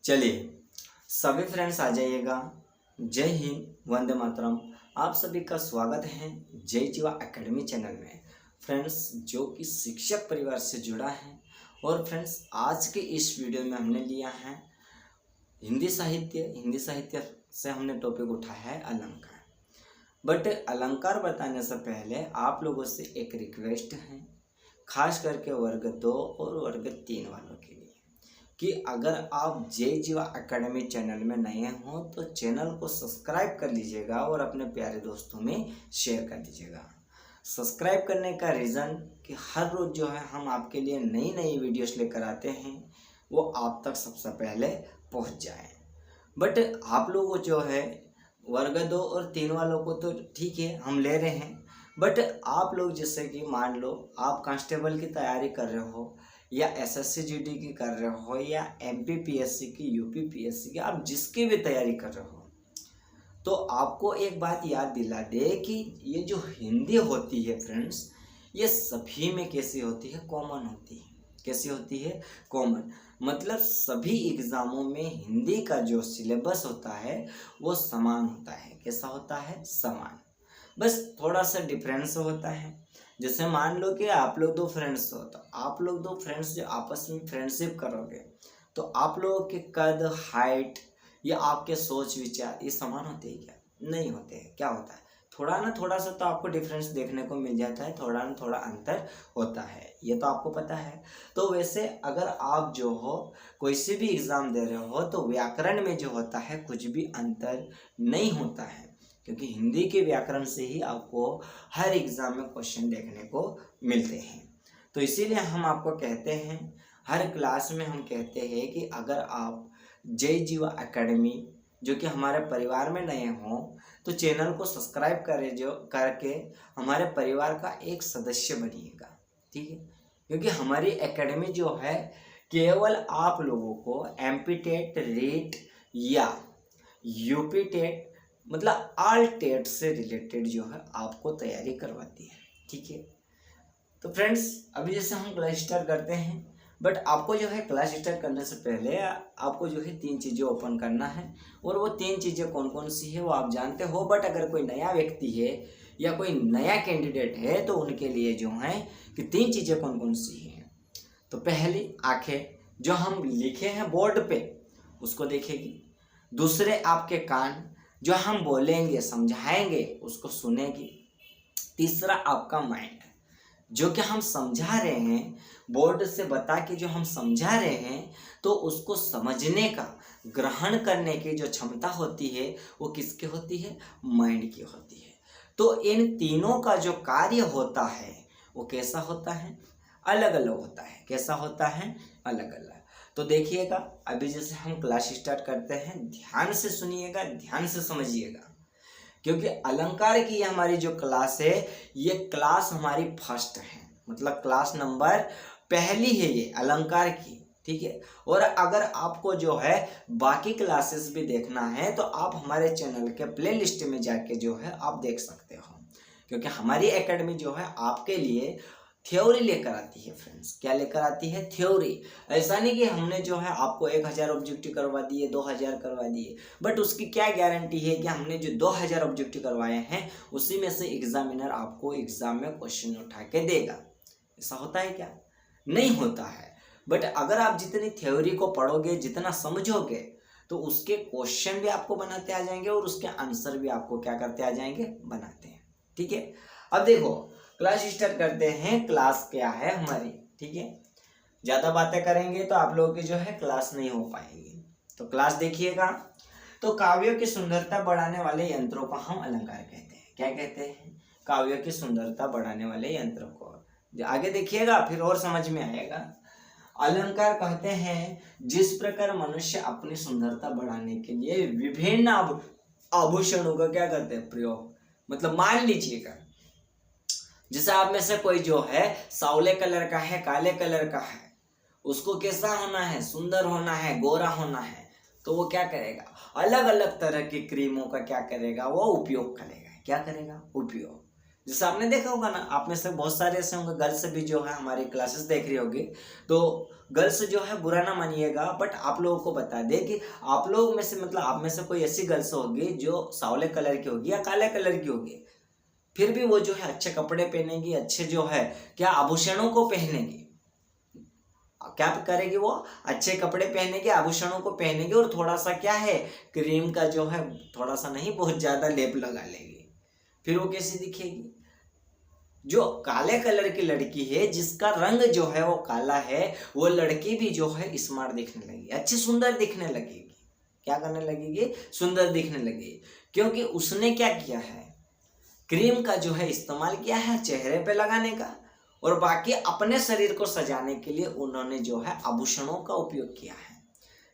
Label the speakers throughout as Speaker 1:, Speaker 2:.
Speaker 1: चलिए सभी फ्रेंड्स आ जाइएगा। जय हिंद, वंदे मातरम। आप सभी का स्वागत है जय जीवा एकेडमी चैनल में। फ्रेंड्स जो कि शिक्षक परिवार से जुड़ा है और फ्रेंड्स आज के इस वीडियो में हमने लिया है हिंदी साहित्य से हमने टॉपिक उठाया है अलंकार। बट अलंकार बताने से पहले आप लोगों से एक रिक्वेस्ट है, खास करके वर्ग 2 और वर्ग 3 वालों के लिए, कि अगर आप जय जीवा एकेडमी चैनल में नए हो तो चैनल को सब्सक्राइब कर लीजिएगा और अपने प्यारे दोस्तों में शेयर कर दीजिएगा। सब्सक्राइब करने का रीज़न कि हर रोज़ जो है हम आपके लिए नई नई वीडियोस लेकर आते हैं, वो आप तक सबसे पहले पहुंच जाए। बट आप लोगों जो है वर्ग 2 और 3 वालों को तो ठीक है हम ले रहे हैं, बट आप लोग जैसे कि मान लो आप कांस्टेबल की तैयारी कर रहे हो या एसएससी जीडी की कर रहे हो या एमपीपीएससी की, यूपीपीएससी की, आप जिसकी भी तैयारी कर रहे हो, तो आपको एक बात याद दिला दे कि ये जो हिंदी होती है फ्रेंड्स, ये सभी में कैसी होती है, कॉमन होती है। कैसी होती है, कॉमन। मतलब सभी एग्जामों में हिंदी का जो सिलेबस होता है वो समान होता है। कैसा होता है, समान। बस थोड़ा सा डिफरेंस होता है। जैसे मान लो कि आप लोग 2 फ्रेंड्स हो, तो आप लोग 2 फ्रेंड्स जो आपस में फ्रेंडशिप करोगे तो आप लोगों के कद, हाइट या आपके सोच विचार ये समान होते हैं क्या? नहीं होते हैं। क्या होता है, थोड़ा सा तो आपको डिफरेंस देखने को मिल जाता है, थोड़ा ना थोड़ा अंतर होता है, ये तो आपको पता है। तो वैसे अगर आप जो हो कोई से भी एग्ज़ाम दे रहे हो तो व्याकरण में जो होता है कुछ भी अंतर नहीं होता है, क्योंकि हिंदी के व्याकरण से ही आपको हर एग्ज़ाम में क्वेश्चन देखने को मिलते हैं। तो इसीलिए हम आपको कहते हैं, हर क्लास में हम कहते हैं कि अगर आप जय जीवा एकेडमी जो कि हमारे परिवार में नए हों तो चैनल को सब्सक्राइब करें, जो करके हमारे परिवार का एक सदस्य बनिएगा। ठीक है, क्योंकि हमारी एकेडमी जो है केवल आप लोगों को एमपी टेट, रीट या यूपी टेट मतलब ऑल टेट से रिलेटेड जो है आपको तैयारी करवाती है। ठीक है, तो फ्रेंड्स अभी जैसे हम क्लास स्टार्ट करते हैं, बट आपको जो है क्लास स्टार्ट करने से पहले आपको जो है 3 चीज़ें ओपन करना है, और वो 3 चीज़ें कौन कौन सी है वो आप जानते हो। बट अगर कोई नया व्यक्ति है या कोई नया कैंडिडेट है तो उनके लिए जो है कि 3 चीज़ें कौन कौन सी हैं। तो पहली, आंखें जो हम लिखे हैं बोर्ड पे उसको देखेगी। दूसरे, आपके कान जो हम बोलेंगे समझाएंगे उसको सुनेगी। तीसरा, आपका माइंड जो कि हम समझा रहे हैं, बोर्ड से बता के जो हम समझा रहे हैं तो उसको समझने का, ग्रहण करने की जो क्षमता होती है वो किसकी होती है, माइंड की होती है। तो इन तीनों का जो कार्य होता है वो कैसा होता है, अलग अलग होता है। कैसा होता है, अलग अलग। तो देखिएगा अभी जैसे हम क्लास स्टार्ट करते हैं, ध्यान से सुनिएगा, ध्यान से समझिएगा, क्योंकि अलंकार की हमारी जो क्लास है ये क्लास हमारी फर्स्ट है, मतलब क्लास नंबर पहली है ये अलंकार की। ठीक है, और अगर आपको जो है बाकी क्लासेस भी देखना है तो आप हमारे चैनल के प्लेलिस्ट में जाके जो है आप देख सकते हो, क्योंकि हमारी एकेडमी जो है आपके लिए थ्योरी लेकर आती है फ्रेंड्स। क्या लेकर आती है, थ्योरी। ऐसा नहीं कि हमने जो है आपको 1000 ऑब्जेक्टिव करवा दिए, 2000 करवा दिए, बट उसकी क्या गारंटी है कि हमने जो 2000 ऑब्जेक्टिव करवाए हैं उसी में से एग्जामिनर आपको एग्जाम में क्वेश्चन उठा के देगा। ऐसा होता है क्या? नहीं होता है। बट अगर आप जितनी थ्योरी को पढ़ोगे, जितना समझोगे, तो उसके क्वेश्चन भी आपको बनाते आ जाएंगे और उसके आंसर भी आपको क्या करते आ जाएंगे, बनाते हैं। ठीक है, अब देखो क्लास स्टार्ट करते हैं। क्लास क्या है हमारी, ठीक है, ज़्यादा बातें करेंगे तो आप लोगों की जो है क्लास नहीं हो पाएगी। तो क्लास देखिएगा। तो काव्यों की सुंदरता बढ़ाने वाले यंत्रों को हम अलंकार कहते हैं। क्या कहते हैं, काव्यों की सुंदरता बढ़ाने वाले यंत्रों को। आगे देखिएगा फिर और समझ में आएगा। अलंकार कहते हैं जिस प्रकार मनुष्य अपनी सुंदरता बढ़ाने के लिए विभिन्न आभूषणों का क्या करते हैं, प्रयोग। मतलब मान लीजिएगा जैसे आप में से कोई जो है सावले कलर का है, काले कलर का है, उसको कैसा होना है, सुंदर होना है, गोरा होना है, तो वो क्या करेगा, अलग अलग तरह की क्रीमों का क्या करेगा, वो उपयोग करेगा। क्या करेगा, उपयोग। जैसे आपने देखा होगा ना, आप में से बहुत सारे ऐसे होंगे, गर्ल्स भी जो है हमारी क्लासेस देख रही होगी, तो गर्ल्स जो है बुरा ना मानिएगा, बट आप लोगों को बता दे कि आप लोग में से मतलब आप में से कोई ऐसी गर्ल्स होगी जो सावले कलर की होगी या काले कलर की होगी, फिर भी वो जो है अच्छे कपड़े पहनेगी, अच्छे जो है क्या आभूषणों को पहनेगी। क्या करेगी वो? अच्छे कपड़े पहनेगी, आभूषणों को पहनेगी और थोड़ा सा क्या है, क्रीम का जो है थोड़ा सा नहीं, बहुत ज्यादा लेप लगा लेगी। फिर वो कैसी दिखेगी? जो काले कलर की लड़की है, जिसका रंग जो है वो काला है, वो लड़की भी जो है स्मार्ट दिखने लगेगी, अच्छी सुंदर दिखने लगेगी। क्या करने लगेगी? सुंदर दिखने लगेगी, क्योंकि उसने क्या किया है, क्रीम का जो है इस्तेमाल किया है चेहरे पे लगाने का, और बाकी अपने शरीर को सजाने के लिए उन्होंने जो है आभूषणों का उपयोग किया है।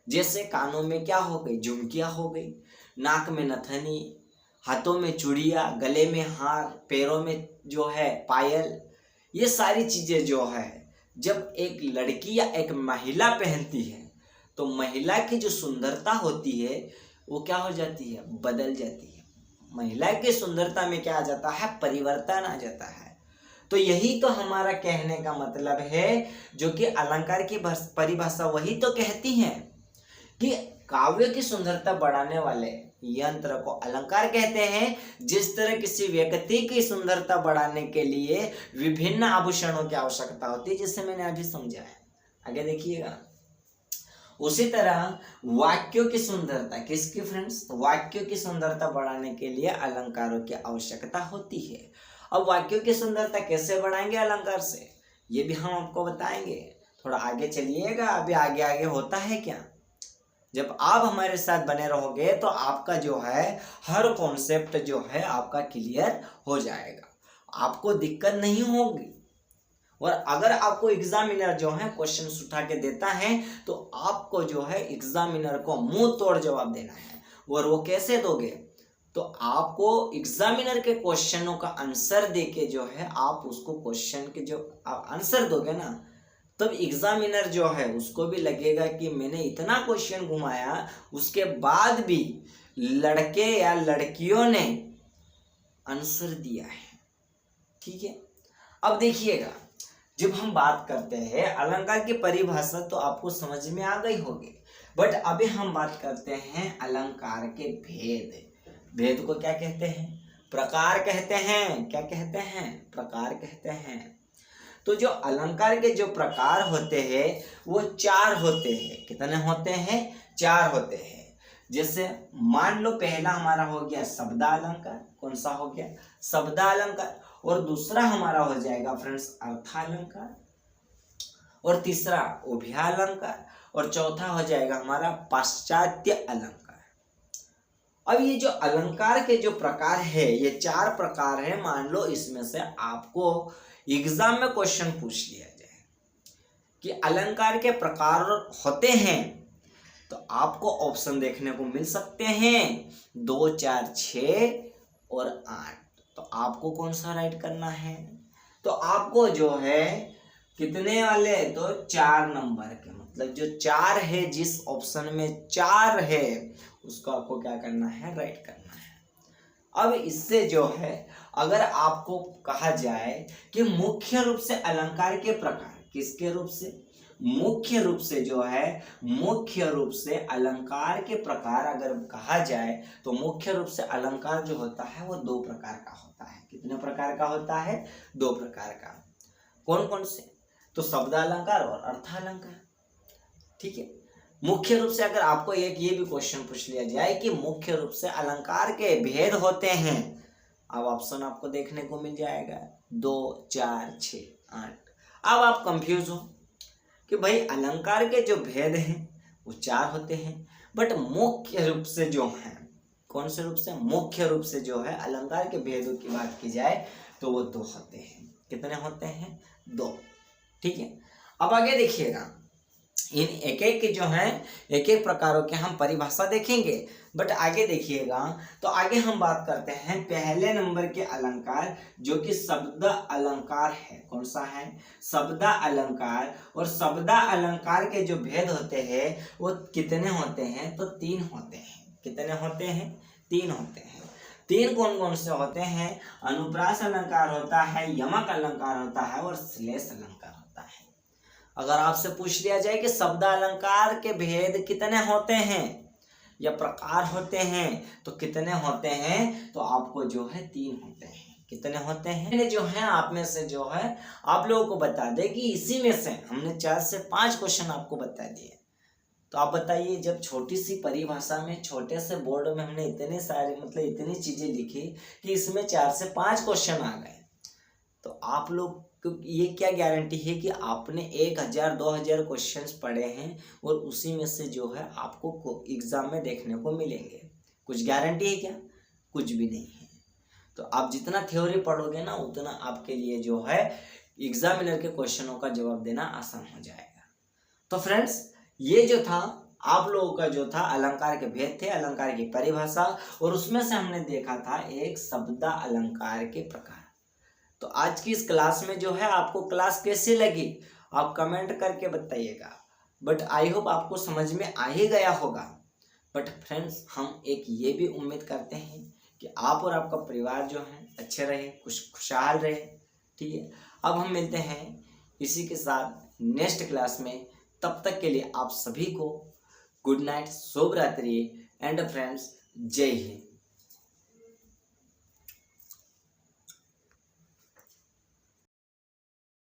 Speaker 1: जैसे कानों में क्या हो गई, झुमकियां हो गई, नाक में नथनी, हाथों में चूड़ियां, गले में हार, पैरों में जो है पायल, ये सारी चीजें जो है जब एक लड़की या एक महिला पहनती है तो महिला की जो सुंदरता होती है वो क्या हो जाती है, बदल जाती है। महिला की सुंदरता में क्या आ जाता है, परिवर्तन आ जाता है। तो यही तो हमारा कहने का मतलब है, जो कि अलंकार की परिभाषा वही तो कहती है कि काव्य की सुंदरता बढ़ाने वाले यंत्र को अलंकार कहते हैं। जिस तरह किसी व्यक्ति की सुंदरता बढ़ाने के लिए विभिन्न आभूषणों की आवश्यकता होती है, जिसे मैंने अभी समझाया, आगे देखिएगा। उसी तरह वाक्यों की सुंदरता, किसकी फ्रेंड्स, वाक्यों की सुंदरता बढ़ाने के लिए अलंकारों की आवश्यकता होती है। अब वाक्यों की सुंदरता कैसे बढ़ाएंगे अलंकार से, ये भी हम आपको बताएंगे, थोड़ा आगे चलिएगा। अभी आगे आगे होता है क्या, जब आप हमारे साथ बने रहोगे तो आपका जो है हर कॉन्सेप्ट जो है आपका क्लियर हो जाएगा, आपको दिक्कत नहीं होगी। और अगर आपको एग्जामिनर जो है क्वेश्चन उठा के देता है तो आपको जो है एग्जामिनर को मुंह तोड़ जवाब देना है। और वो कैसे दोगे, तो आपको एग्जामिनर के क्वेश्चनों का आंसर देके जो है आप उसको क्वेश्चन के जो आप आंसर दोगे ना, तब एग्जामिनर जो है उसको भी लगेगा कि मैंने इतना क्वेश्चन घुमाया, उसके बाद भी लड़के या लड़कियों ने आंसर दिया है। ठीक है, अब देखिएगा, जब हम बात करते हैं अलंकार की परिभाषा तो आपको समझ में आ गई होगी, बट अभी हम बात करते हैं अलंकार के भेद। भेद को क्या कहते हैं, प्रकार कहते हैं। क्या कहते हैं, प्रकार कहते हैं। तो जो अलंकार के जो प्रकार होते हैं वो 4 होते हैं। कितने होते हैं, 4 होते हैं। जैसे मान लो पहला हमारा हो गया शब्दालंकार, कौन सा हो गया, शब्दालंकार, और दूसरा हमारा हो जाएगा फ्रेंड्स अर्थालंकार, और तीसरा उभयालंकार, और चौथा हो जाएगा हमारा पाश्चात्य अलंकार। अब ये जो अलंकार के जो प्रकार है ये 4 प्रकार है। मान लो इसमें से आपको एग्जाम में क्वेश्चन पूछ लिया जाए कि अलंकार के प्रकार होते हैं, तो आपको ऑप्शन देखने को मिल सकते हैं 2, 4, 6 और 8। तो आपको कौन सा राइट करना है, तो आपको जो है कितने वाले, तो 4 नंबर के, मतलब जो 4 है, जिस ऑप्शन में 4 है उसको आपको क्या करना है, राइट करना है। अब इससे जो है अगर आपको कहा जाए कि मुख्य रूप से अलंकार के प्रकार, किसके रूप से, मुख्य रूप से जो है, मुख्य रूप से अलंकार के प्रकार अगर कहा जाए तो मुख्य रूप से अलंकार जो होता है वो 2 प्रकार का होता है। कितने प्रकार का होता है, 2 प्रकार का। कौन कौन से, तो शब्दालंकार और अर्थालंकार। ठीक है, मुख्य रूप से अगर आपको एक ये भी क्वेश्चन पूछ लिया जाए कि मुख्य रूप से अलंकार के भेद होते हैं, अब ऑप्शन आपको देखने को मिल जाएगा 2, 4, 6, 8। अब आप कंफ्यूज हो कि भाई अलंकार के जो भेद हैं वो 4 होते हैं, बट मुख्य रूप से जो है, कौन से रूप से, मुख्य रूप से जो है अलंकार के भेदों की बात की जाए तो वो 2 होते हैं। कितने होते हैं, 2। ठीक है, अब आगे देखिएगा, इन एक एक के जो हैं एक एक प्रकारों के हम परिभाषा देखेंगे, बट आगे देखिएगा तो आगे हम बात करते हैं पहले नंबर के अलंकार जो कि शब्द अलंकार है। कौन सा है, शब्द अलंकार। और शब्द अलंकार के जो भेद होते हैं वो कितने होते हैं, तो 3 होते हैं। कितने होते हैं, 3 होते हैं। तीन कौन कौन से होते हैं? अनुप्रास अलंकार होता है, यमक अलंकार होता है और श्लेष अलंकार होता है। अगर आपसे पूछ लिया जाए कि शब्द अलंकार के भेद कितने होते हैं या प्रकार होते हैं तो कितने होते हैं, तो आपको जो है 3 होते हैं। कितने होते हैं? जो है आप में से जो है आप लोगों को बता दे कि इसी में से हमने 4 से 5 क्वेश्चन आपको बता दिए। तो आप बताइए, जब छोटी सी परिभाषा में, छोटे से बोर्ड में हमने इतने सारे मतलब इतनी चीजें लिखी कि इसमें 4 से 5 क्वेश्चन आ गए, तो आप लोग ये क्या गारंटी है कि आपने 1000-2000 क्वेश्चंस पढ़े हैं और उसी में से जो है आपको एग्जाम में देखने को मिलेंगे? कुछ गारंटी है क्या? कुछ भी नहीं है। तो आप जितना थ्योरी पढ़ोगे ना उतना आपके लिए जो है एग्जामिनर के क्वेश्चनों का जवाब देना आसान हो जाएगा। तो फ्रेंड्स, ये जो था आप लोगों का जो था अलंकार के भेद थे, अलंकार की परिभाषा, और उसमें से हमने देखा था एक शब्द अलंकार के प्रकार। तो आज की इस क्लास में जो है आपको क्लास कैसी लगी आप कमेंट करके बताइएगा। बट आई होप आपको समझ में आ ही गया होगा। बट फ्रेंड्स, हम एक ये भी उम्मीद करते हैं कि आप और आपका परिवार जो है अच्छे रहे, खुशहाल रहे। ठीक है, अब हम मिलते हैं इसी के साथ नेक्स्ट क्लास में। तब तक के लिए आप सभी को गुड नाइट, शुभ रात्रि एंड फ्रेंड्स, जय हिंद।